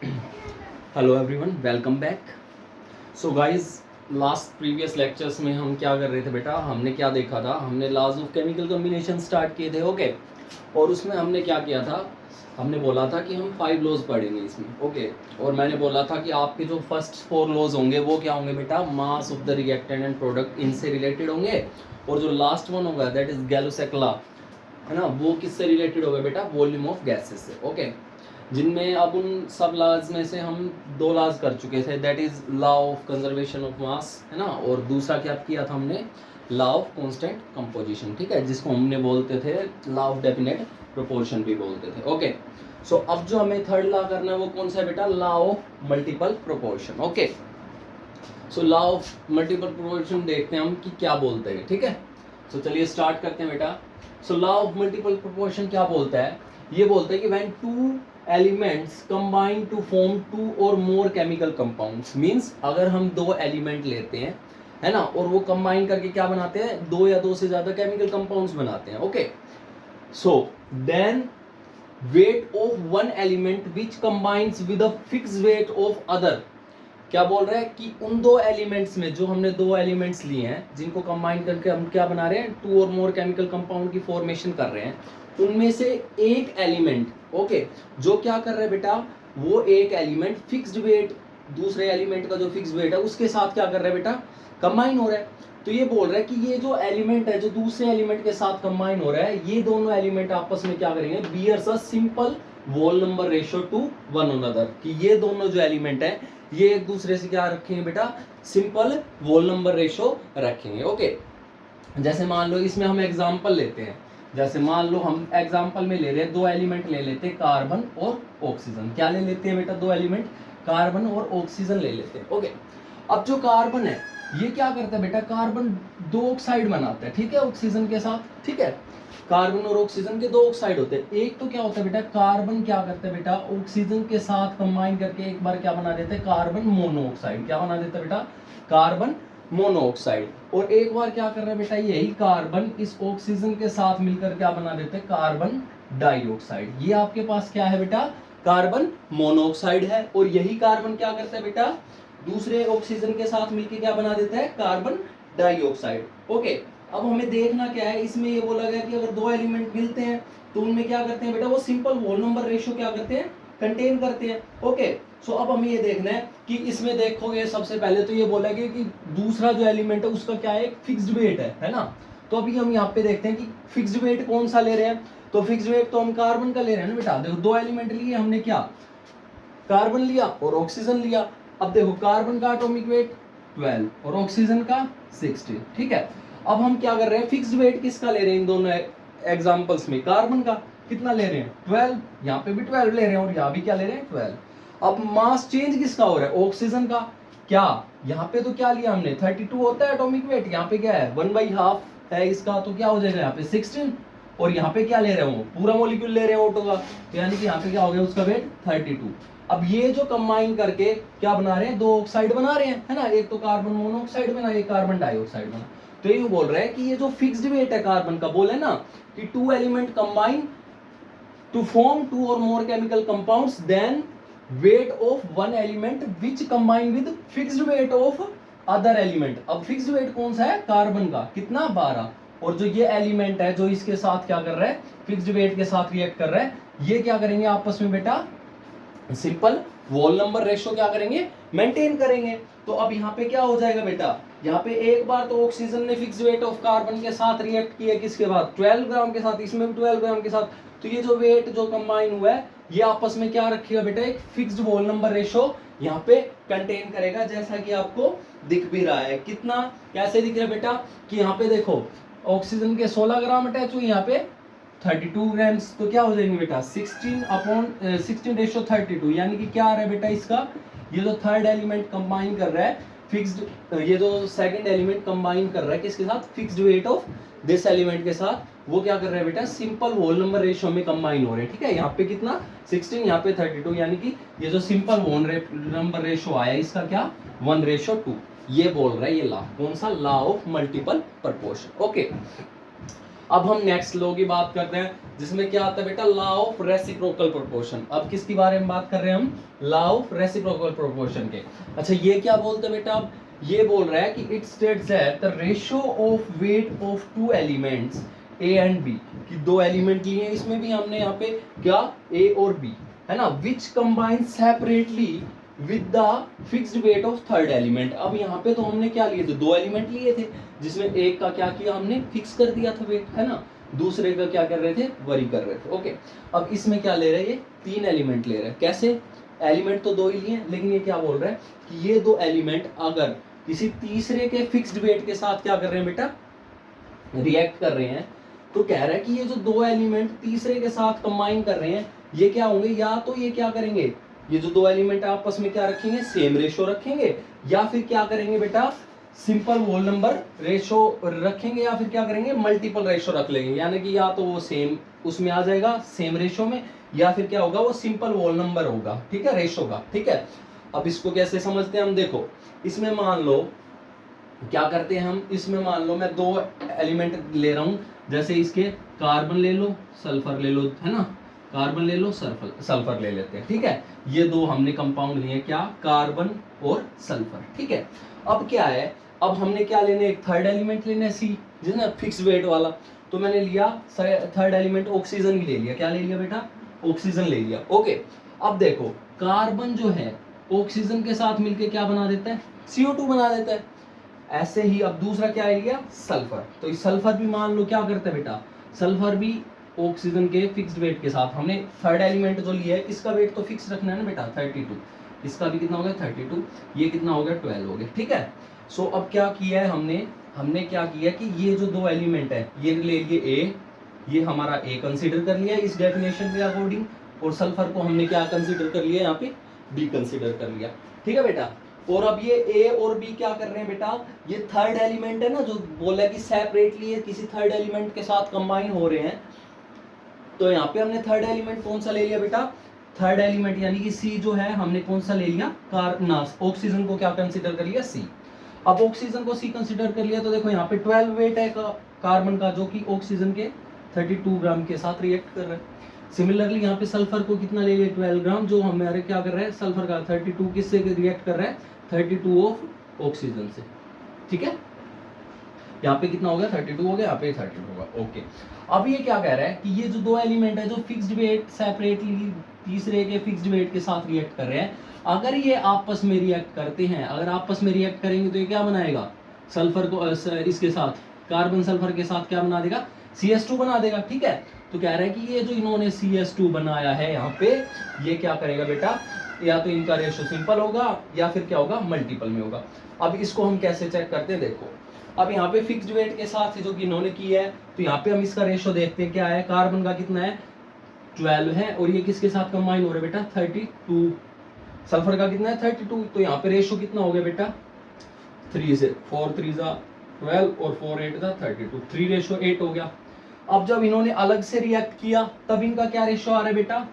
Hello everyone, welcome back. So guys, last previous lectures में हम क्या कर रहे थे बेटा, हमने क्या देखा था, हमने laws of chemical combination start किए थे। ओके, और उसमें हमने क्या किया था, हमने बोला था कि हम 5 लॉज पढ़ेंगे इसमें। ओके, और मैंने बोला था कि आपके जो फर्स्ट 4 लॉज होंगे वो क्या होंगे बेटा, mass of the reactant and product, इनसे रिलेटेड होंगे। और जो लास्ट वन होगा दैट इज गैलोसेकला, है ना, वो किससे रिलेटेड होगा बेटा, वॉल्यूम ऑफ गैसेस से। ओके, जिनमें अब उन सब लॉज में से हम 2 लॉज कर चुके थे, that is law of conservation of mass, है ना, और दूसरा क्या किया था हमने, लॉ ऑफ कांस्टेंट कंपोजिशन, ठीक है, जिसको हमने बोलते थे लॉ ऑफ डेफिनेट प्रोपोर्शन भी बोलते थे। ओके, सो अब जो हमें थर्ड लॉ करना है वो कौन सा है बेटा, law of multiple proportion. Okay, so law of multiple proportion देखते हैं हम कि क्या बोलते हैं, ठीक है। सो चलिए स्टार्ट करते हैं बेटा। So law of multiple proportion क्या बोलता है, ये बोलता है कि when two elements combine to form 2 और मोर केमिकल कंपाउंड्स, मींस अगर हम 2 एलिमेंट लेते हैं, है ना, और वो कंबाइन करके क्या बनाते हैं, 2 या 2 से ज्यादा केमिकल कंपाउंड्स बनाते हैं। Okay, so then weight of one element which combines with a fixed weight of other, क्या बोल रहा है कि उन 2 एलिमेंट्स में, जो हमने 2 एलिमेंट्स लिए हैं जिनको कंबाइन करके हम क्या बना रहे हैं, 2 और मोर केमिकल कंपाउंड की फॉर्मेशन कर रहे हैं, उनमें से एक एलिमेंट, ओके, जो क्या कर रहा है बेटा, वो एक एलिमेंट फिक्स्ड वेट, दूसरे एलिमेंट का जो फिक्स्ड वेट है उसके साथ क्या कर रहा है बेटा, कंबाइन हो रहा है। तो ये बोल रहा है कि ये जो एलिमेंट है जो दूसरे एलिमेंट के साथ कंबाइन हो रहा है, ये दोनों एलिमेंट आपस में क्या करेंगे, bears a simple whole number ratio to one another, कि ये दोनों जो एलिमेंट है ये एक दूसरे से क्या रखेंगे बेटा, सिंपल वॉल नंबर रेशियो रखेंगे। ओके, जैसे मान लो इसमें हम एग्जांपल लेते हैं, जैसे मान लो हम एग्जांपल में ले रहे हैं 2 एलिमेंट ले लेते हैं, कार्बन और ऑक्सीजन। क्या ले लेते हैं बेटा, 2 एलिमेंट, कार्बन और ऑक्सीजन ले लेते हैं। ओके, अब जो कार्बन है ये क्या करता है बेटा, कार्बन 2 ऑक्साइड बनाता है, ठीक है, ऑक्सीजन के साथ, ठीक है, कार्बन और ऑक्सीजन के 2 ऑक्साइड होते हैं। एक तो क्या होता है बेटा, कार्बन क्या करता है बेटा, ऑक्सीजन के साथ कंबाइन करके एक बार क्या बना देता है, कार्बन मोनोऑक्साइड, क्या बना देता है बेटा, कार्बन मोनोऑक्साइड। और एक बार क्या कर रहा है बेटा, यही कार्बन इस ऑक्सीजन के साथ मिलकर क्या बना देते हैं, कार्बन डाइऑक्साइड। ये आपके पास क्या है बेटा, कार्बन मोनोऑक्साइड है। और यही कार्बन क्या करता है बेटा, दूसरे ऑक्सीजन के साथ मिलकर क्या बना देता है, कार्बन डाइऑक्साइड। ओके, अब हमें देखना क्या है, इसमें ये बोला गया कि अगर 2 एलिमेंट मिलते हैं तो उनमें क्या करते हैं बेटा, वो सिंपल वॉल नंबर रेशियो क्या करते हैं, कंटेन करते हैं। ओके, सो अब हमें ये देखना है कि इसमें देखोगे सबसे पहले तो ये बोला गया कि दूसरा जो एलिमेंट है उसका क्या है, एक फिक्स्ड वेट है ना। तो अभी हम यहाँ पे देखते हैं कि फिक्स्ड वेट कौन सा ले रहे हैं, तो फिक्स्ड वेट तो हम कार्बन का ले रहे हैं ना बेटा। देखो 2 एलिमेंट लिए हमने, क्या, कार्बन लिया और ऑक्सीजन लिया। अब देखो कार्बन का एटॉमिक वेट 12 और ऑक्सीजन का 16, ठीक है। अब हम क्या कर रहे हैं, फिक्स्ड वेट किसका ले रहे हैं इन दोनों एग्जांपल्स में, कार्बन का कितना ले रहे हैं, 12, यहाँ पे भी 12 ले रहे हैं और यहाँ भी क्या ले रहे हैं, 12। अब मास चेंज किसका हो रहा है, ऑक्सीजन का, क्या, यहाँ पे तो क्या लिया हमने, 32 होता है एटॉमिक वेट, यहाँ पे क्या है 1/2 है इसका, तो क्या हो जाएगा यहाँ पे 16। और यहाँ पे क्या ले रहे हो, पूरा मॉलिक्यूल ले रहे हैं ऑटो का, तो यानी कि यहाँ पे क्या हो गया उसका वेट 32। अब ये जो कंबाइन करके क्या बना रहे हैं, 2 ऑक्साइड बना रहे हैं, है ना, एक तो कार्बन मोनोऑक्साइड बना, एक कार्बन डाइऑक्साइड बना। तो ये बोल रहा है कि ये जो फिक्स्ड वेट है कार्बन का, बोले ना कि 2 एलिमेंट कंबाइन टू फॉर्म 2 और more chemical compounds, then weight of one element which combine with fixed weight of other element. अब फिक्स्ड वेट कौन सा है, कार्बन का, कितना, 12। और जो ये एलिमेंट है जो इसके साथ क्या कर रहा है, फिक्स्ड वेट के साथ रिएक्ट कर रहा है, ये क्या करेंगे आपस में बेटा, सिंपल वॉल नंबर रेशियो क्या करेंगे, मेंटेन करेंगे। तो अब यहाँ पे क्या हो जाएगा बेटा, यहाँ पे एक बार तो ऑक्सीजन ने फिक्स्ड वेट ऑफ कार्बन के साथ रिएक्ट किया, किसके बाद, 12 ग्राम के साथ, इसमें 12 ग्राम के साथ। तो ये जो वेट जो कंबाइन हुआ है ये आपस में क्या रखेगा बेटा, एक फिक्स्ड वॉल नंबर रेशियो यहाँ पे कंटेन करेगा, जैसा कि आपको दिख भी रहा है। कितना, कैसे दिख रहा है बेटा, कि यहाँ पे देखो ऑक्सीजन के 16 ग्राम अटैच हुए, यहाँ पे 32 ग्राम्स, तो क्या हो जाएंगे बेटा 16/16 रेशियो 32, यानी कि क्या आ रहा है बेटा इसका, ये जो थर्ड एलिमेंट कंबाइन कर रहा है फिक्स्ड, ये जो सेकंड एलिमेंट कंबाइन कर रहा है किसके साथ, fixed weight of this element के साथ, वो क्या कर रहा है बेटा, सिंपल होल नंबर रेशियो में कंबाइन हो रहे हैं, ठीक है। यहाँ पे कितना 16, यहाँ पे 32, यानी कि ये जो सिंपल होल नंबर रेशियो आया इसका क्या, 1/2। ये बोल रहा है ये लॉ, कौन सा, law of multiple proportion. Okay, अब हम नेक्स्ट लॉ की बात करते हैं, जिसमें क्या आता है बेटा, लॉ ऑफ रेसिप्रोकल प्रोपोर्शन। अब किसके बारे में बात कर रहे हैं हम, लॉ ऑफ रेसिप्रोकल प्रोपोर्शन के। अच्छा ये क्या बोलते हैं बेटा, अब ये बोल रहा है कि it states that the ratio of weight of two elements A and B, कि दो एलिमेंट लिए हैं, इसमें भी हमने यहाँ पे क्या ए और बी है ना, which combine separately with the fixed weight of third element. अब यहाँ पे तो हमने क्या लिए थे, दो एलिमेंट लिए थे, जिसमें एक का क्या किया हमने, फिक्स कर दिया था वेट है ना, दूसरे का क्या कर रहे थे, वरी कर रहे थे। ओके, अब इसमें क्या ले रहे हैं, ये तीन एलिमेंट ले रहे हैं। कैसे, एलिमेंट तो दो ही लिए, लेकिन ये क्या बोल रहा है कि ये दो एलिमेंट अगर किसी तीसरे के फिक्स्ड वेट के साथ क्या कर रहे हैं बेटा, रिएक्ट कर रहे हैं, तो कह रहा है कि ये जो दो एलिमेंट तीसरे के साथ कंबाइन कर रहे हैं, ये क्या होंगे, या तो ये क्या करेंगे, ये जो दो एलिमेंट आपस में क्या रखेंगे, सेम रेशो रखेंगे, या फिर क्या करेंगे बेटा, सिंपल होल नंबर रेशो रखेंगे, या फिर क्या करेंगे, मल्टीपल रेशो रख लेंगे। यानी कि या तो वो सेम उसमें आ जाएगा सेम रेशो में, या फिर क्या होगा, वो सिंपल होल नंबर होगा, ठीक है, रेशो का। ठीक है, अब इसको कैसे समझते हैं हम, देखो इसमें मान लो क्या करते हैं हम, इसमें मान लो मैं दो एलिमेंट ले रहा हूं, जैसे इसके कार्बन ले लो, सल्फर ले लो, है ना, कार्बन ले लो, सल्फर ले लेते हैं। ठीक है, ये दो हमने कंपाउंड लिए, क्या, कार्बन और सल्फर। ठीक है, अब क्या है, अब हमने क्या लेना है, एक थर्ड एलिमेंट लेना है सी, जिसने फिक्स वेट वाला, तो मैंने लिया थर्ड एलिमेंट ऑक्सीजन ही ले लिया। क्या ले लिया बेटा, ऑक्सीजन ले लिया। ओके, अब देखो कार्बन जो है ऑक्सीजन के साथ मिलके क्या बना देता है, CO2 बना देता है। ऐसे ही अब दूसरा क्या है लिया, सल्फर, तो इस सल्फर भी मान लो क्या करता है बेटा, सल्फर भी ऑक्सीजन के फिक्स्ड वेट के साथ, हमने थर्ड एलिमेंट जो लिया है इसका वेट तो फिक्स रखना है ना बेटा, 32, इसका भी कितना हो गया 32, ये कितना हो गया 12 हो गया। ठीक है, सो अब क्या किया है हमने क्या किया कि ये जो दो एलिमेंट है ये ले लिए ए, ये हमारा ए कंसिडर कर लिया इस डेफिनेशन के अकॉर्डिंग, और सल्फर को हमने क्या कंसिडर कर लिया, यहाँ पे बी कंसिडर कर लिया। ठीक है बेटा, और अब ये ए और बी क्या कर रहे हैं बेटा, ये थर्ड एलिमेंट है ना, जो बोला कि सेपरेटली किसी थर्ड एलिमेंट के साथ कंबाइन हो रहे हैं, तो यहाँ पे हमने थर्ड एलिमेंट कौन सा ले लिया बेटा, थर्ड एलिमेंट यानी कि सी जो है हमने कौन सा ले लिया, ऑक्सीजन को क्या कंसिडर कर लिया, सी। अब ऑक्सीजन को सी कंसिडर कर लिया, तो देखो यहाँ पे 12 वेट है कार्बन का, जो कि ऑक्सीजन के 32 ग्राम के साथ रिएक्ट कर रहा है। सिमिलरली यहाँ पे सल्फर को कितना ले लिया, 12 ग्राम, जो हमारे क्या कर रहा है, सल्फर का 32 किससे रिएक्ट कर रहा है, 32 ऑफ ऑक्सीजन से। ठीक है, यहाँ पे कितना हो गया, 32 हो गया, यहाँ पे 32 होगा। ओके, अब ये क्या कह रहा है कि ये जो दो एलिमेंट है जो फिक्स्ड वेट सेपरेटली तीसरे के फिक्स्ड वेट के साथ रिएक्ट कर रहे हैं, अगर ये आपस में रिएक्ट करते हैं, अगर आपस में रिएक्ट करेंगे तो ये क्या बनाएगा, सल्फर को इसके साथ, कार्बन सल्फर के साथ क्या बना देगा, CS2 बना देगा। ठीक है, तो कह रहा है कि ये जो इन्होंने CS2 बनाया है यहाँ पे, ये क्या करेगा बेटा, या तो इनका रेशो सिंपल होगा या फिर क्या होगा, मल्टीपल में होगा। अब इसको हम कैसे चेक करते हैं, देखो अब यहाँ पे फिक्स्ड वेट के साथ जो कि इन्होंने की है, तो यहाँ पे हम इसका रेशो देखते हैं क्या है, कार्बन का कितना है 12 है, और ये किसके साथ कंबाइन हो रहा है बेटा 32, सल्फर का कितना है 32, तो यहाँ पे रेशो कितना हो गया बेटा 3 से 4 3 12 और 4 8 32, 3:8 हो गया। अब जब इन्होंने अलग से रिएक्ट किया तब इनका क्या रेशो आ रहा है बेटा,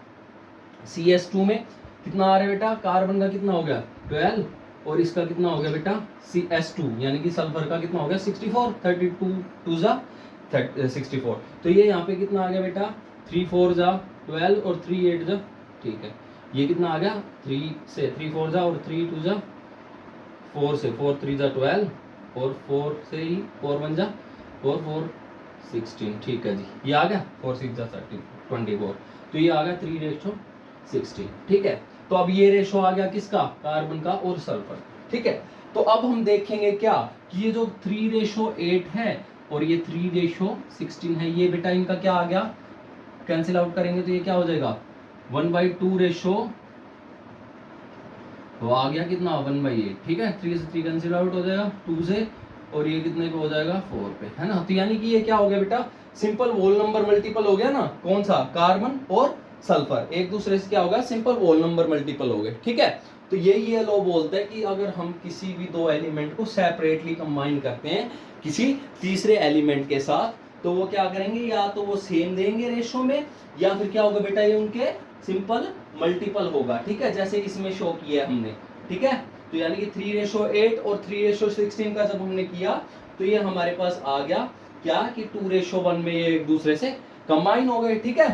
CS2 में कितना आ रहा है बेटा, कार्बन का कितना हो गया 12 और इसका कितना हो गया बेटा CS2, यानी कि सल्फर का कितना हो गया 64, 32 2 64, तो ये यहाँ पे कितना आ गया बेटा 3 4 12 और 3 8 ठीक है, ये कितना आ गया 3 से 3 4 और 3 2 4 से 4 3 12 और 4 से ही 4 1 4 4 16, ठीक है जी, ये आ गया 4 6 24, तो ये आ गया 3:16। ठीक है, तो अब ये रेशो आ गया किसका, कार्बन का और सल्फर। ठीक है, तो अब हम देखेंगे क्या कि ये जो 3:8 है और ये 3:16 है, ये बेटा इनका क्या आ गया, कैंसिल आउट करेंगे तो ये क्या हो जाएगा 1/2 रेशो, तो आ गया कितना 1/8। ठीक है, 3 से 3 कैंसिल आउट हो जाएगा 2 से, और ये कितने पे हो जाएगा 4 पे, है ना। तो यानी कि ये क्या हो गया बेटा, सिंपल होल नंबर मल्टीपल हो गया ना, कौन सा, कार्बन और सल्फर एक दूसरे से क्या होगा, सिंपल होल नंबर मल्टीपल हो गए। ठीक है, तो ये लॉ बोलता है कि अगर हम किसी भी दो एलिमेंट को सेपरेटली कंबाइन करते हैं किसी तीसरे एलिमेंट के साथ, तो वो क्या करेंगे, या तो वो सेम देंगे रेशो में, या फिर क्या होगा बेटा ये उनके सिंपल मल्टीपल होगा। ठीक है, जैसे इसमें शो किया हमने। ठीक है, तो यानी कि 3:8 और 3:16 का जब हमने किया तो ये हमारे पास आ गया क्या कि 2:1 में ये एक दूसरे से कंबाइन हो गए, ठीक है।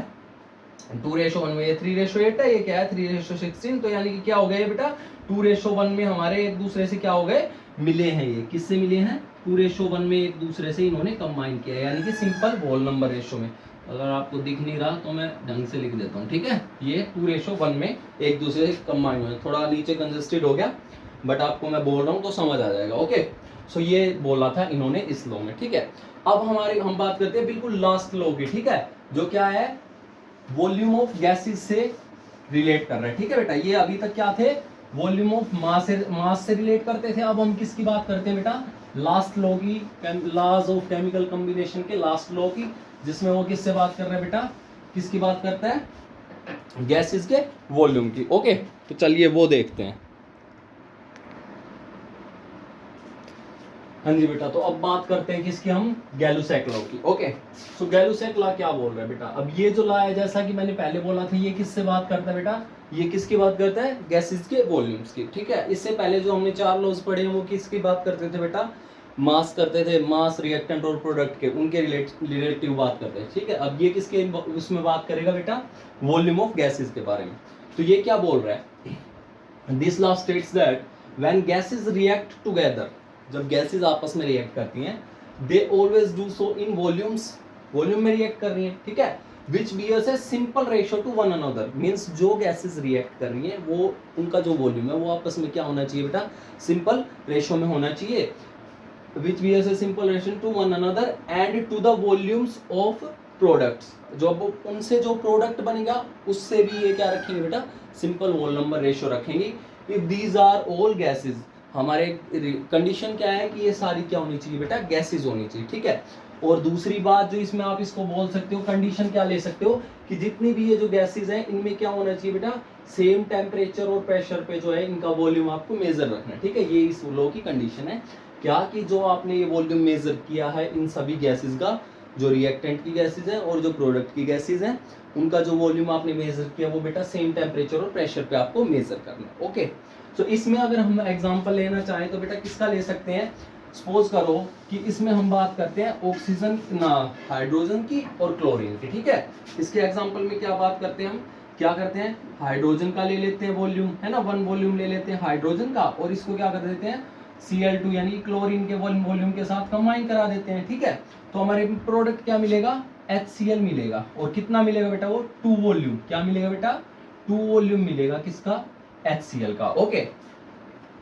2:1 में ये 3:8 है, ये क्या है 3:16, तो यानी कि क्या हो गया ये बेटा 2:1 में हमारे एक दूसरे से क्या हो गए, मिले हैं। ये किससे मिले हैं, 2:1 में एक दूसरे से इन्होंने कंबाइन किया, यानी कि सिंपल होल नंबर रेशो में। अगर आपको दिख नहीं रहा तो मैं ढंग से लिख देता हूँ, ठीक है। ये 2:1 में एक दूसरे से कंबाइन हुए, थोड़ा नीचे कंजस्टेड हो गया बट आपको मैं बोल रहा हूँ तो समझ आ जाएगा, ओके। सो ये बोला था इन्होंने इस लॉ में, ठीक है। अब हम बात करते हैं बिल्कुल लास्ट लॉ की, ठीक है, जो क्या है वॉल्यूम ऑफ गैसेस से रिलेट कर रहा है, ठीक है बेटा। ये अभी तक क्या थे, वॉल्यूम ऑफ मास से रिलेट करते थे। अब हम किसकी बात करते हैं बेटा, लास्ट लॉ की, लॉज ऑफ केमिकल कॉम्बिनेशन के लास्ट लॉ की, जिसमें वो किससे बात कर रहा है बेटा, किसकी बात करता है, गैसेस के वॉल्यूम की, ओके। तो चलिए वो देखते हैं। हाँ जी बेटा, तो अब बात करते हैं किसकी, हम गैलुसैक लॉ की, ओके। सो गैलुसैक लॉ क्या बोल रहा है बेटा, अब ये जो लॉ है जैसा कि मैंने पहले बोला था, ये किससे बात करता है बेटा, ये किसकी बात करता है, गैसेस के वॉल्यूम्स की, ठीक है। इससे पहले जो हमने 4 लॉज पढ़े हैं वो किसकी बात करते थे बेटा, मास करते थे, मास, रिएक्टेंट और प्रोडक्ट के, उनके रिलेटिव बात करते हैं, ठीक है। अब ये किसके उसमें बात करेगा बेटा, वॉल्यूम ऑफ गैसेस के बारे में। तो ये क्या बोल रहा है, this law states that when gases react together, जब गैसेस आपस में रिएक्ट करती हैं, they always do so in volumes, volume में रिएक्ट कर रही हैं, ठीक है, which bears a simple ratio to one another, means जो गैसेस रिएक्ट कर रही हैं वो उनका जो वॉल्यूम है वो आपस में क्या होना चाहिए बेटा, सिंपल रेशियो में होना चाहिए, which bears a simple ratio to one another and to the volumes of products, जो उनसे जो प्रोडक्ट बनेगा उससे भी ये क्या रखेंगे बेटा, सिंपल होल नंबर रेशियो रखेंगे। If these are all gases, हमारे कंडीशन क्या है कि ये सारी क्या होनी चाहिए बेटा, गैसेस होनी चाहिए, ठीक है। और दूसरी बात जो इसमें आप इसको बोल सकते हो, कंडीशन क्या ले सकते हो कि जितनी भी ये जो गैसेस हैं इनमें क्या होना चाहिए बेटा, सेम टेम्परेचर और प्रेशर पे जो है इनका वॉल्यूम आपको मेजर रखना है, ठीक है। ये इस लॉ की कंडीशन है, क्या कि जो आपने ये वॉल्यूम मेजर किया है इन सभी गैसेस का, जो रिएक्टेंट की गैसेस हैं और जो प्रोडक्ट की गैसेस हैं, उनका जो वॉल्यूम आपने मेजर किया वो बेटा सेम टेम्परेचर और प्रेशर पे आपको मेजर करना है, ओके। तो इसमें अगर हम एग्जांपल लेना चाहें तो बेटा किसका ले सकते हैं, सपोज करो कि इसमें हम बात करते हैं ऑक्सीजन ना हाइड्रोजन की और क्लोरीन की, ठीक है। इसके एग्जांपल में क्या बात करते हैं, हम क्या करते हैं, हाइड्रोजन का ले लेते हैं वॉल्यूम, है ना, 1 वॉल्यूम ले लेते हैं हाइड्रोजन का, और इसको क्या कर देते हैं Cl2 यानी क्लोरीन के वॉल्यूम के साथ कंबाइन करा देते हैं, ठीक है। तो हमारे प्रोडक्ट क्या मिलेगा, HCl मिलेगा, और कितना मिलेगा बेटा, वो 2 वॉल्यूम, क्या मिलेगा बेटा, 2 वॉल्यूम मिलेगा किसका, HCl का, ओके।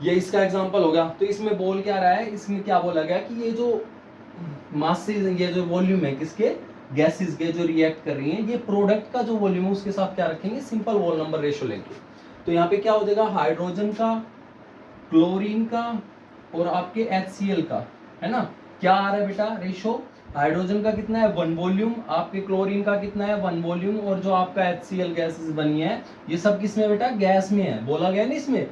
ये इसका एग्जांपल होगा। तो इसमें बोल क्या रहा है, इसमें क्या बोला गया कि ये जो मासेस, ये जो वॉल्यूम है किसके, गैसेस के जो रिएक्ट कर रही हैं, ये प्रोडक्ट का जो वॉल्यूम है उसके साथ क्या रखेंगे, सिंपल होल नंबर रेशियो लेंगे। तो यहाँ पे क्या हो जाएगा, हाइड्रोजन का, क्लोरीन का और आपके HCl का, है ना, क्या आ रहा है बेटा रेशियो, हाइड्रोजन का कितना है 1 वॉल्यूम, आपके क्लोरीन का कितना है 1 वॉल्यूम, और जो आपका HCl गैसेस बनी है ये सब किसमें बेटा, गैस में है, बोला गया ना इसमें,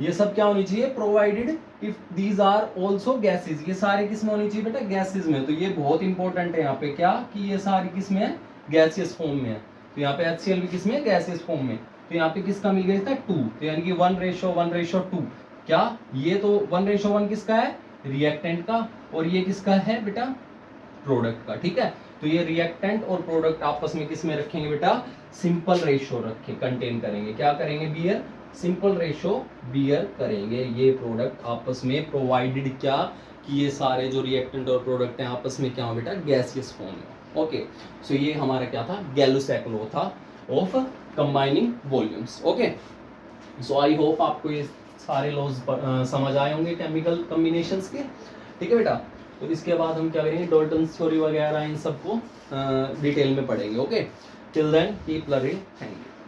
ये सब क्या होनी चाहिए, provided if these are also gases, ये सारे किस में होनी चाहिए बेटा, गैसेस में। तो ये बहुत इंपॉर्टेंट है यहाँ पे क्या, कि ये सारी किस में है, गैसियस फॉर्म में है। तो यहाँ पे HCl भी किस में है, गैसियस फॉर्म में। तो यहाँ पे किसका मिल गया था 2, तो यानी कि 1:1:2, क्या ये तो 1:1 किसका है, रिएक्टेंट का, और ये किसका है बेटा, प्रोडक्ट का, ठीक है। तो ये रिएक्टेंट और प्रोडक्ट आपस में किस में रखेंगे बेटा, सिंपल रेशियो रखे कंटेन करेंगे, क्या करेंगे, बियर, सिंपल रेशियो बियर करेंगे ये प्रोडक्ट आपस में, प्रोवाइडेड क्या कि ये सारे जो रिएक्टेंट और प्रोडक्ट हैं आपस में क्या हो बेटा, गैसियस फॉर्म में, ओके। सो ये हमारा क्या था, गैलुसैक लॉ था of combining volumes, okay. So I hope आपको ये सारे लॉज समझ आए होंगे केमिकल कॉम्बिनेशंस के, ठीक है बेटा। तो इसके बाद हम क्या करेंगे, डाल्टन्स थ्योरी वगैरह इन सबको डिटेल में पढ़ेंगे, okay. Till then keep learning, thank you.